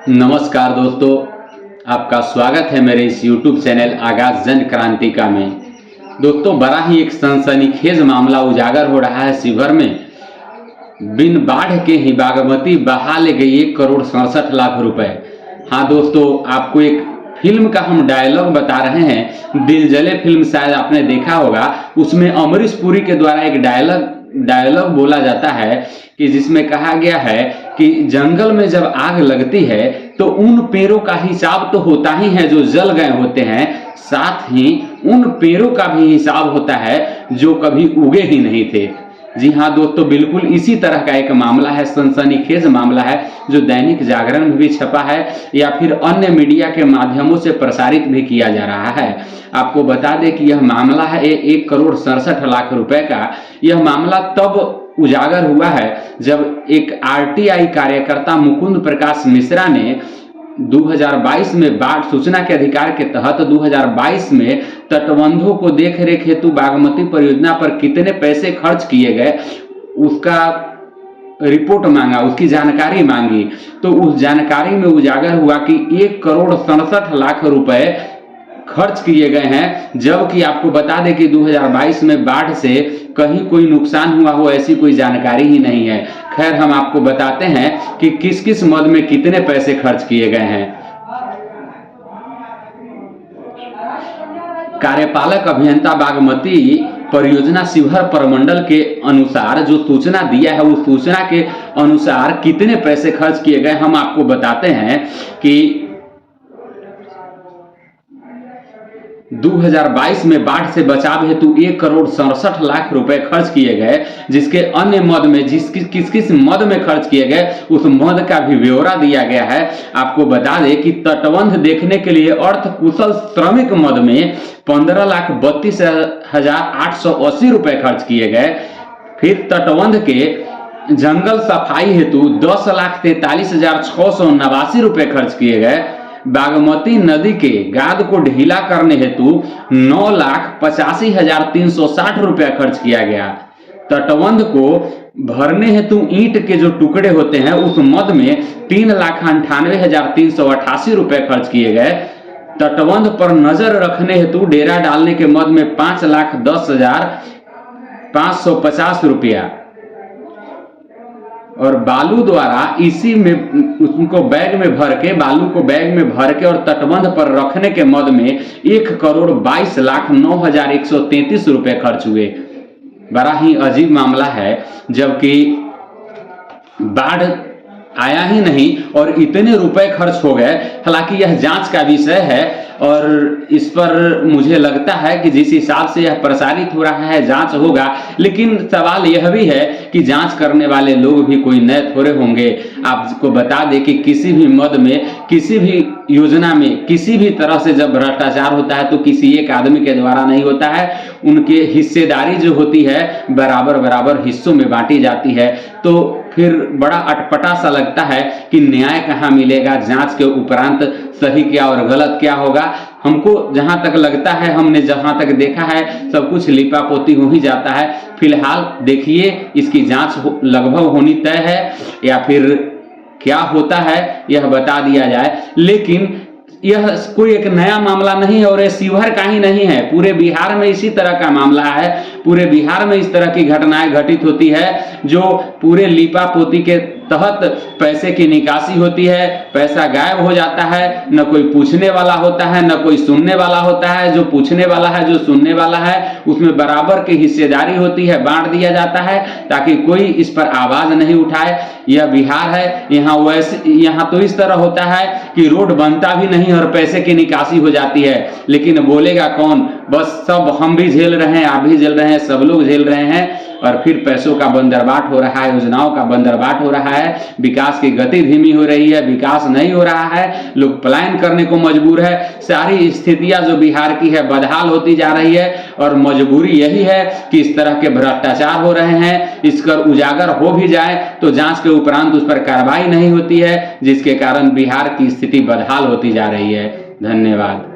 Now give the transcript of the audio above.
नमस्कार दोस्तों, आपका स्वागत है मेरे इस YouTube चैनल आगाज जन क्रांतिका में। दोस्तों, बड़ा ही एक सनसनीखेज मामला उजागर हो रहा है शिवहर में। बिन बाढ़ के ही बागमती बहा ले गई 1,67,00,000 रुपए। हाँ दोस्तों, आपको एक फिल्म का हम डायलॉग बता रहे हैं। दिल जले फिल्म शायद आपने देखा होगा। उसमें अमरीश पुरी के द्वारा एक डायलॉग बोला जाता है कि जिसमें कहा गया है कि जंगल में जब आग लगती है तो उन पेड़ों का हिसाब तो होता ही है जो जल गए होते हैं, साथ ही उन पेड़ों का भी हिसाब होता है जो कभी उगे ही नहीं थे। जी हाँ दोस्तों, बिल्कुल इसी तरह का एक मामला है, सनसनीखेज मामला है, जो दैनिक जागरण में भी छपा है या फिर अन्य मीडिया के माध्यमों से प्रसारित भी किया जा रहा है। आपको बता दें कि यह मामला है 1,67,00,000 रुपए का। यह मामला तब उजागर हुआ है जब एक आरटीआई कार्यकर्ता मुकुंद प्रकाश मिश्रा ने 2022 में बाढ़ सूचना के अधिकार के तहत 2022 में तटबंधों को देख रेख हेतु बागमती परियोजना पर कितने पैसे खर्च किए गए उसका रिपोर्ट मांगा, उसकी जानकारी मांगी। तो उस जानकारी में उजागर हुआ कि 1,67,00,000 रुपए खर्च किए गए हैं, जबकि आपको बता दें कि 2022 में बाढ़ से कहीं कोई नुकसान हुआ हो ऐसी कोई जानकारी ही नहीं है। खैर, हम आपको बताते हैं कि किस किस मद में कितने पैसे खर्च किए गए हैं। कार्यपालक अभियंता बागमती परियोजना शिवहर प्रमंडल के अनुसार जो सूचना दिया है, उस सूचना के अनुसार कितने पैसे खर्च किए गए हम आपको बताते हैं कि 2022 में बाढ़ से बचाव हेतु 1,67,00,000 रुपए खर्च किए गए, जिसके अन्य मद में किस किस मद में खर्च किए गए उस मद का भी ब्यौरा दिया गया है। आपको बता दें कि तटबंध देखने के लिए अर्थ कुशल श्रमिक मद में 15,32,880 रुपए खर्च किए गए। फिर तटबंध के जंगल सफाई हेतु 10,43,689 रुपए खर्च किए गए। बागमती नदी के गाद को ढीला करने हेतु 9,85,360 रुपया खर्च किया गया। तटबंध को भरने हेतु ईंट के जो टुकड़े होते हैं उस मद में 3,98,388 रुपए खर्च किए गए। तटबंध पर नजर रखने हेतु डेरा डालने के मद में 5,10,550 रुपया और बालू द्वारा इसी में उनको बैग में भर के और तटबंध पर रखने के मद में 1,22,09,133 रुपए खर्च हुए। बड़ा ही अजीब मामला है, जबकि बाढ़ आया ही नहीं और इतने रुपए खर्च हो गए। हालांकि यह जांच का विषय है और इस पर मुझे लगता है कि जिस हिसाब से यह प्रसारित हो रहा है जांच होगा, लेकिन सवाल यह भी है कि जांच करने वाले लोग भी कोई नए थोड़े होंगे। आपको बता दें कि किसी भी मद में, किसी भी योजना में, किसी भी तरह से जब भ्रष्टाचार होता है तो किसी एक आदमी के द्वारा नहीं होता है। उनके हिस्सेदारी जो होती है बराबर बराबर हिस्सों में बांटी जाती है। तो फिर बड़ा अटपटा सा लगता है कि न्याय कहाँ मिलेगा, जांच के उपरांत सही क्या और गलत क्या होगा। हमको जहां तक लगता है, हमने जहां तक देखा है, सब कुछ लिपापोती हो ही जाता है। फिलहाल देखिए, इसकी जांच लगभग होनी तय है या फिर क्या होता है यह बता दिया जाए। लेकिन यह कोई एक नया मामला नहीं है और यह शिवहर का ही नहीं है, पूरे बिहार में इसी तरह का मामला है। पूरे बिहार में इस तरह की घटनाएं घटित होती है जो पूरे लिपापोती के तहत पैसे की निकासी होती है, पैसा गायब हो जाता है, न कोई पूछने वाला होता है, न कोई सुनने वाला होता है। जो पूछने वाला है, जो सुनने वाला है, उसमें बराबर की हिस्सेदारी होती है, बांट दिया जाता है ताकि कोई इस पर आवाज नहीं उठाए। यह बिहार है, यहाँ तो इस तरह होता है कि रोड बनता भी नहीं और पैसे की निकासी हो जाती है, लेकिन बोलेगा कौन? बस सब हम भी झेल रहे हैं, आप भी झेल रहे हैं, सब लोग झेल रहे हैं और फिर पैसों का बंदरबाट हो रहा है, योजनाओं का बंदरबाट हो रहा है। विकास की गति धीमी हो रही है, विकास नहीं हो रहा है, लोग पलायन करने को मजबूर है। सारी स्थितियां जो बिहार की है बदहाल होती जा रही है और मजबूरी यही है कि इस तरह के भ्रष्टाचार हो रहे हैं। इसका उजागर हो भी जाए तो जांच के उपरांत उस पर कार्रवाई नहीं होती है, जिसके कारण बिहार की स्थिति बदहाल होती जा रही है। धन्यवाद।